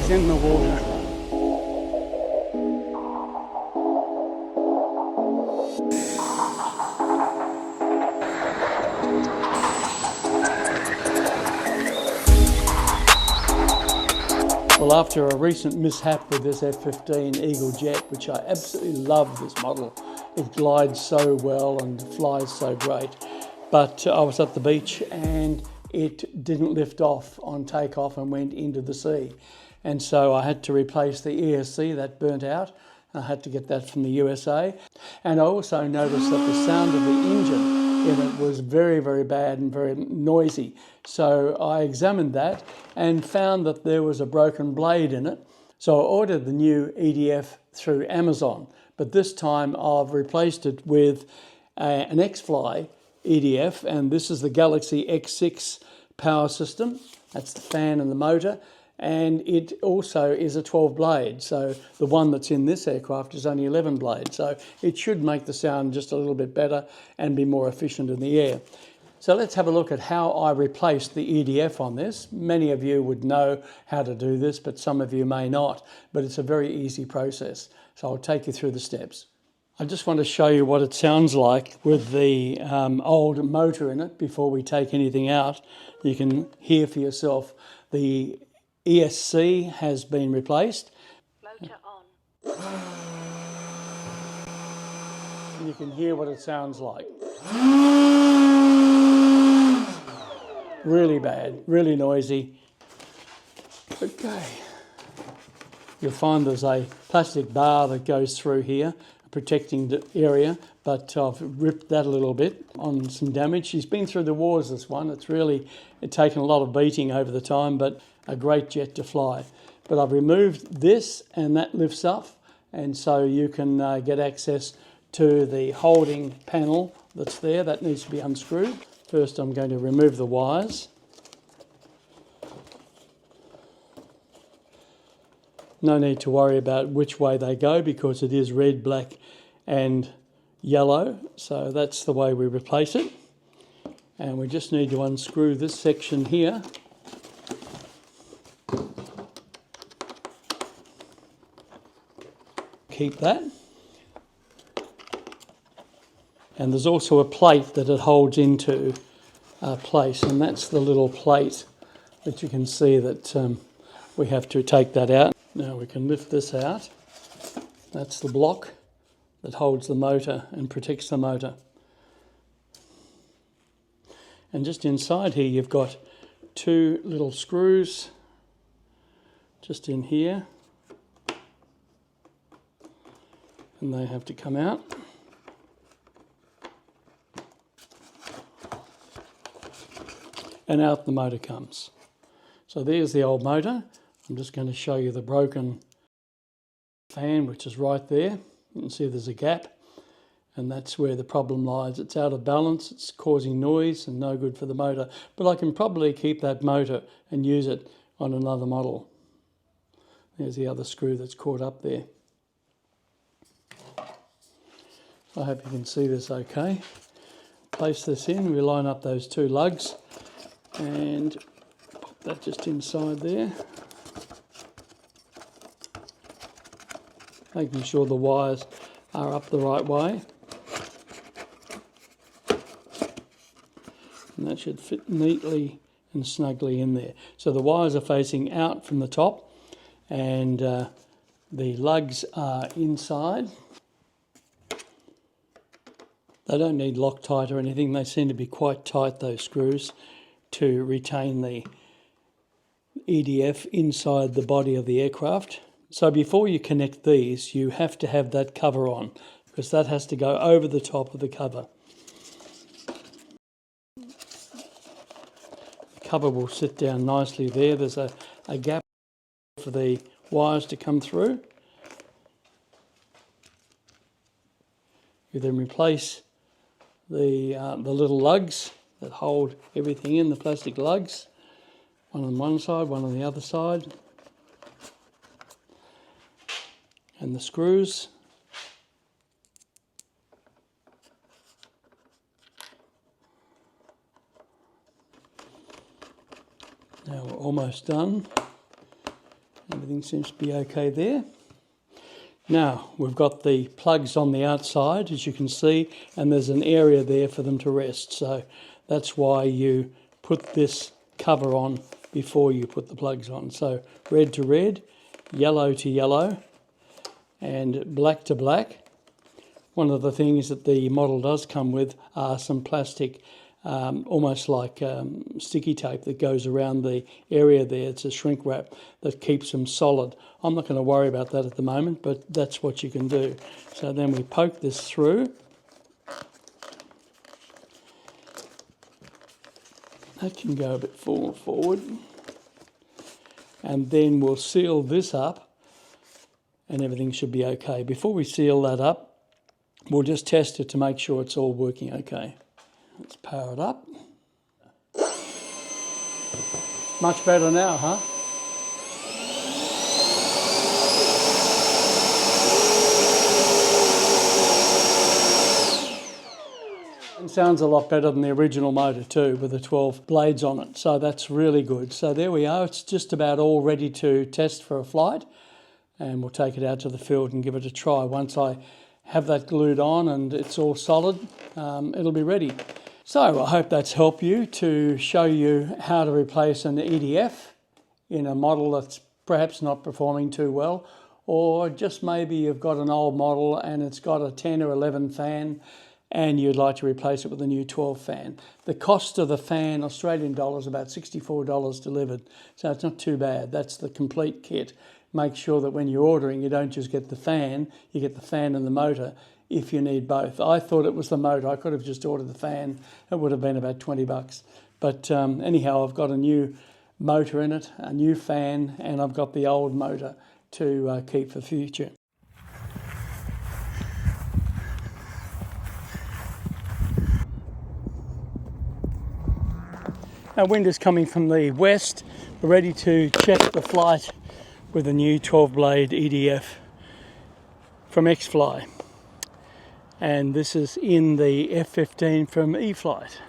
He's in the water. Well, after a recent mishap with this F-15 Eagle jet, which I absolutely love this model, it glides so well and flies so great, but I was at the beach and it didn't lift off on takeoff and went into the sea. And so I had to replace the ESC that burnt out. I had to get that from the USA. And I also noticed that the sound of the engine in it was very, very bad and very noisy. So I examined that and found that there was a broken blade in it. So I ordered the new EDF through Amazon, but this time I've replaced it with an X-Fly EDF, and this is the Galaxy X6 power system. That's the fan and the motor. And it also is a 12 blade. So the one that's in this aircraft is only 11 blades. So it should make the sound just a little bit better and be more efficient in the air. So let's have a look at how I replaced the EDF on this. Many of you would know how to do this, but some of you may not. But it's a very easy process. So I'll take you through the steps. I just want to show you what it sounds like with the old motor in it before we take anything out. You can hear for yourself. The ESC has been replaced. Motor on. And you can hear what it sounds like. Really bad, really noisy. Okay. You'll find there's a plastic bar that goes through here, protecting the area, but I've ripped that a little bit on some damage. She's been through the wars, this one. It's taken a lot of beating over the time, but a great jet to fly. But I've removed this and that lifts up, and so you can get access to the holding panel that's there. That needs to be unscrewed. First I'm going to remove the wires. No need to worry about which way they go because it is red, black and yellow. So that's the way we replace it. And we just need to unscrew this section here. Keep that. And there's also a plate that it holds into place, and that's the little plate that you can see that we have to take that out. Now we can lift this out. That's the block that holds the motor and protects the motor. And just inside here you've got two little screws just in here, and they have to come out. And out the motor comes. So there's the old motor. I'm just going to show you the broken fan, which is right there. You can see there's a gap, and that's where the problem lies. It's out of balance, it's causing noise and no good for the motor. But I can probably keep that motor and use it on another model. There's the other screw that's caught up there. I hope you can see this okay. Place this in, we line up those two lugs and pop that just inside there. Making sure the wires are up the right way. And that should fit neatly and snugly in there. So the wires are facing out from the top, and the lugs are inside. They don't need Loctite or anything. They seem to be quite tight, those screws, to retain the EDF inside the body of the aircraft. So before you connect these, you have to have that cover on, because that has to go over the top of the cover. The cover will sit down nicely there. There's a gap for the wires to come through. You then replace the little lugs that hold everything in, the plastic lugs. One on one side, one on the other side. And the screws. Now we're almost done. Everything everything seems to be okay there. Now we've got the plugs on the outside, as you can see, and there's an area there for them to rest. So that's why you put this cover on before you put the plugs on. So red to red, yellow to yellow, and black to black. One of the things that the model does come with are some plastic, almost like sticky tape that goes around the area there. It's a shrink wrap that keeps them solid. I'm not going to worry about that at the moment, but that's what you can do. So then we poke this through. That can go a bit forward. And then we'll seal this up and everything should be okay. Before we seal that up, we'll just test it to make sure it's all working okay. Let's power it up. Much better now, huh? It sounds a lot better than the original motor too, with the 12 blades on it. So that's really good. So there we are. It's just about all ready to test for a flight. And we'll take it out to the field and give it a try. Once I have that glued on and it's all solid, it'll be ready. So I hope that's helped you to show you how to replace an EDF in a model that's perhaps not performing too well, or just maybe you've got an old model and it's got a 10 or 11 fan and you'd like to replace it with a new 12 fan. The cost of the fan, Australian dollars, about $64 delivered. So it's not too bad. That's the complete kit. Make sure that when you're ordering, you don't just get the fan, you get the fan and the motor if you need both. I thought it was the motor. I could have just ordered the fan. It would have been about $20. But anyhow, I've got a new motor in it, a new fan, and I've got the old motor to keep for future. Our wind is coming from the west. We're ready to check the flight with a new 12-blade EDF from X-Fly. And this is in the F-15 from E-Flite.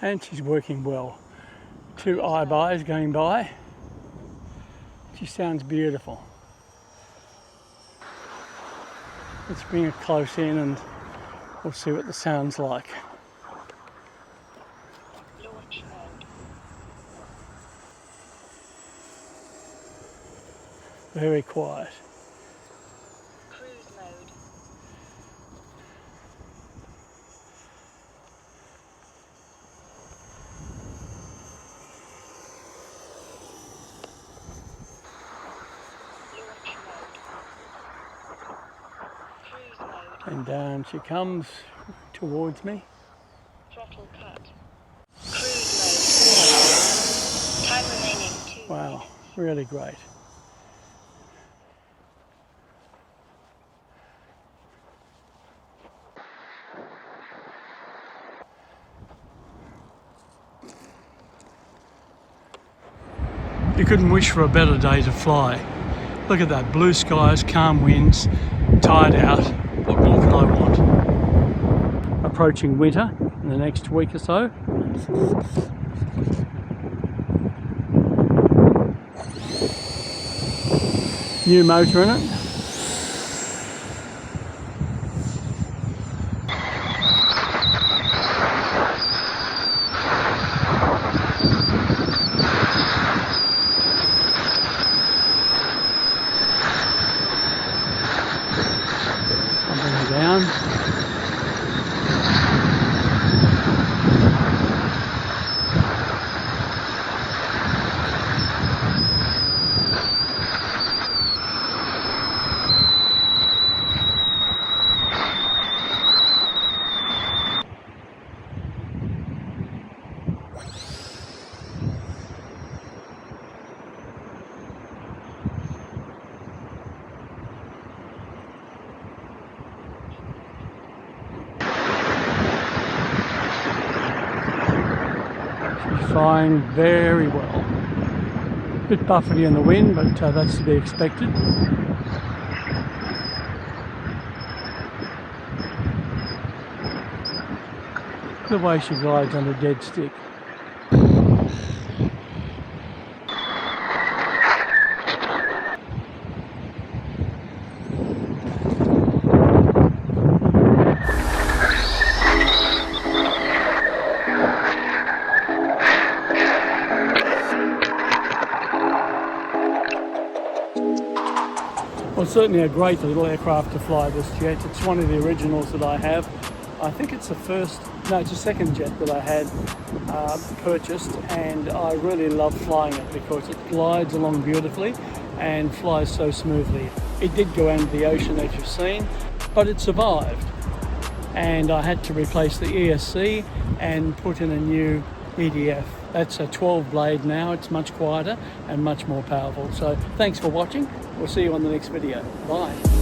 And she's working well. 2 eyebys going by. She sounds beautiful. Let's bring it close in and we'll see what the sound's like. Launch mode. Very quiet. Cruise mode. Launch mode. Cruise mode. And down she comes towards me. Throttle cut. Cruise mode. Time remaining 2 Wow, minutes. really great. You couldn't wish for a better day to fly. Look at that, blue skies, calm winds, tired out. What more can I want? Approaching winter in the next week or so. New motor in it. I'll bring it down. Flying very well. A bit buffety in the wind, but that's to be expected. the way she glides on a dead stick. Well, certainly a great little aircraft to fly, this jet. It's one of the originals that I have. I think it's it's a second jet that I had purchased, and I really love flying it because it glides along beautifully and flies so smoothly. It did go into the ocean, as you've seen, but it survived. And I had to replace the ESC and put in a new EDF. That's a 12 blade now. It's much quieter and much more powerful. So thanks for watching. We'll see you on the next video. Bye.